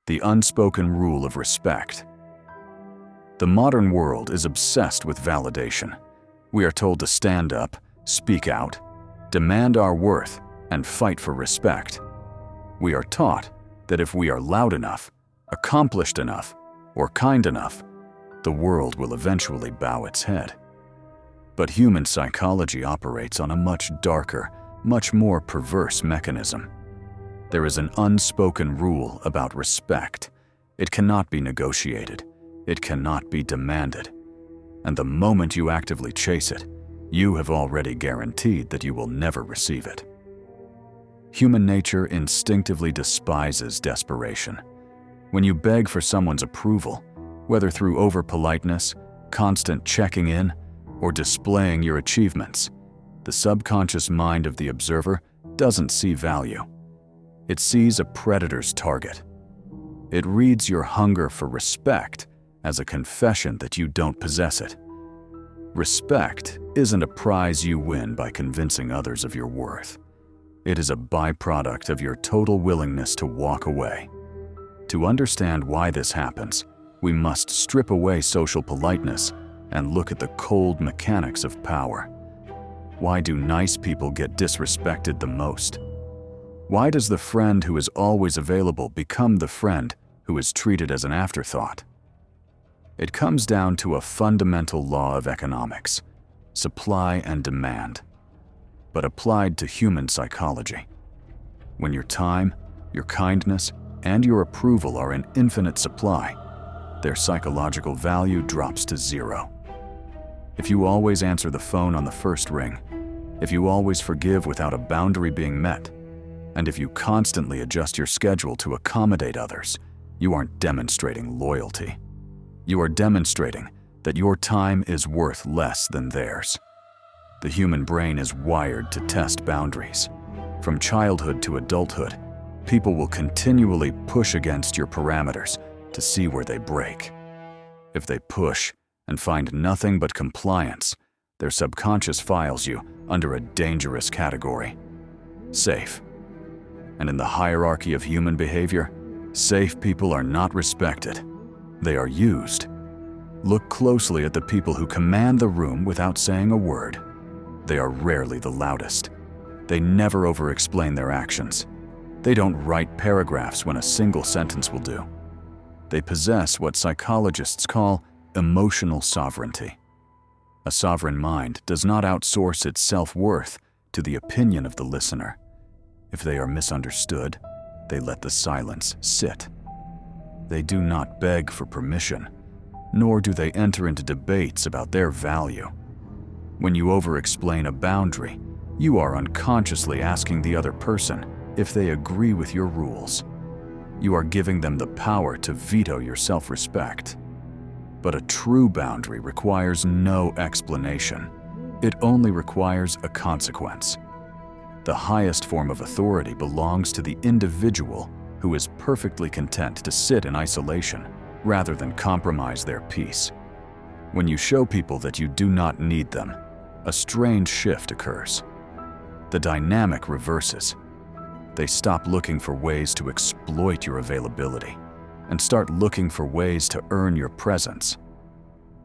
The unspoken rule of respect. The modern world is obsessed with validation. We are told to stand up, speak out, demand our worth, and fight for respect. We are taught that if we are loud enough, accomplished enough, or kind enough, the world will eventually bow its head. But human psychology operates on a much darker, much more perverse mechanism. There is an unspoken rule about respect. It cannot be negotiated. It cannot be demanded. And the moment you actively chase it, you have already guaranteed that you will never receive it. Human nature instinctively despises desperation. When you beg for someone's approval, whether through over-politeness, constant checking in, or displaying your achievements, the subconscious mind of the observer doesn't see value. It sees a predator's target. It reads your hunger for respect as a confession that you don't possess it. Respect isn't a prize you win by convincing others of your worth. It is a byproduct of your total willingness to walk away. To understand why this happens, we must strip away social politeness and look at the cold mechanics of power. Why do nice people get disrespected the most? Why does the friend who is always available become the friend who is treated as an afterthought? It comes down to a fundamental law of economics: supply and demand, but applied to human psychology. When your time, your kindness, and your approval are in infinite supply, their psychological value drops to zero. If you always answer the phone on the first ring, if you always forgive without a boundary being met, and if you constantly adjust your schedule to accommodate others, you aren't demonstrating loyalty. You are demonstrating that your time is worth less than theirs. The human brain is wired to test boundaries. From childhood to adulthood, people will continually push against your parameters to see where they break. If they push and find nothing but compliance, their subconscious files you under a dangerous category: safe. And in the hierarchy of human behavior, safe people are not respected. They are used. Look closely at the people who command the room without saying a word. They are rarely the loudest. They never over-explain their actions. They don't write paragraphs when a single sentence will do. They possess what psychologists call emotional sovereignty. A sovereign mind does not outsource its self-worth to the opinion of the listener. If they are misunderstood, they let the silence sit. They do not beg for permission, nor do they enter into debates about their value. When you over-explain a boundary, you are unconsciously asking the other person if they agree with your rules. You are giving them the power to veto your self-respect. But a true boundary requires no explanation. It only requires a consequence. The highest form of authority belongs to the individual who is perfectly content to sit in isolation rather than compromise their peace. When you show people that you do not need them, a strange shift occurs. The dynamic reverses. They stop looking for ways to exploit your availability and start looking for ways to earn your presence.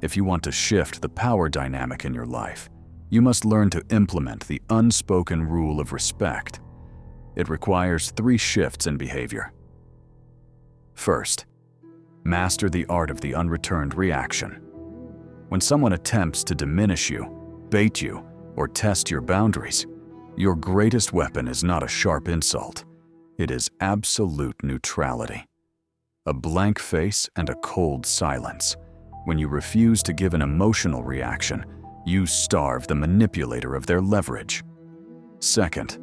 If you want to shift the power dynamic in your life, you must learn to implement the unspoken rule of respect. It requires 3 shifts in behavior. First, master the art of the unreturned reaction. When someone attempts to diminish you, bait you, or test your boundaries, your greatest weapon is not a sharp insult. It is absolute neutrality. A blank face and a cold silence. When you refuse to give an emotional reaction, you starve the manipulator of their leverage. Second,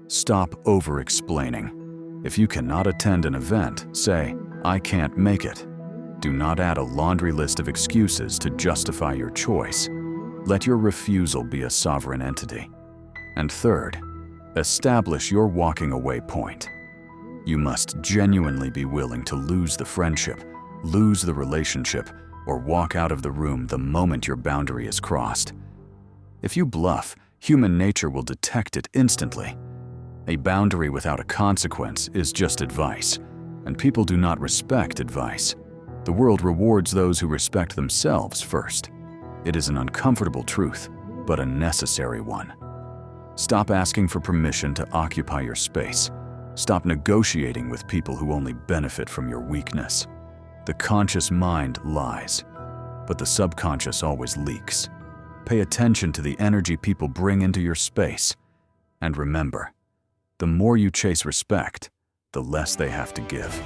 stop over-explaining. If you cannot attend an event, say, "I can't make it." Do not add a laundry list of excuses to justify your choice. Let your refusal be a sovereign entity. And third, establish your walking away point. You must genuinely be willing to lose the friendship, lose the relationship, or walk out of the room the moment your boundary is crossed. If you bluff, human nature will detect it instantly. A boundary without a consequence is just advice. and people do not respect advice. The world rewards those who respect themselves first. It is an uncomfortable truth, but a necessary one. Stop asking for permission to occupy your space. Stop negotiating with people who only benefit from your weakness. The conscious mind lies, but the subconscious always leaks. Pay attention to the energy people bring into your space. And remember, the more you chase respect, the less they have to give.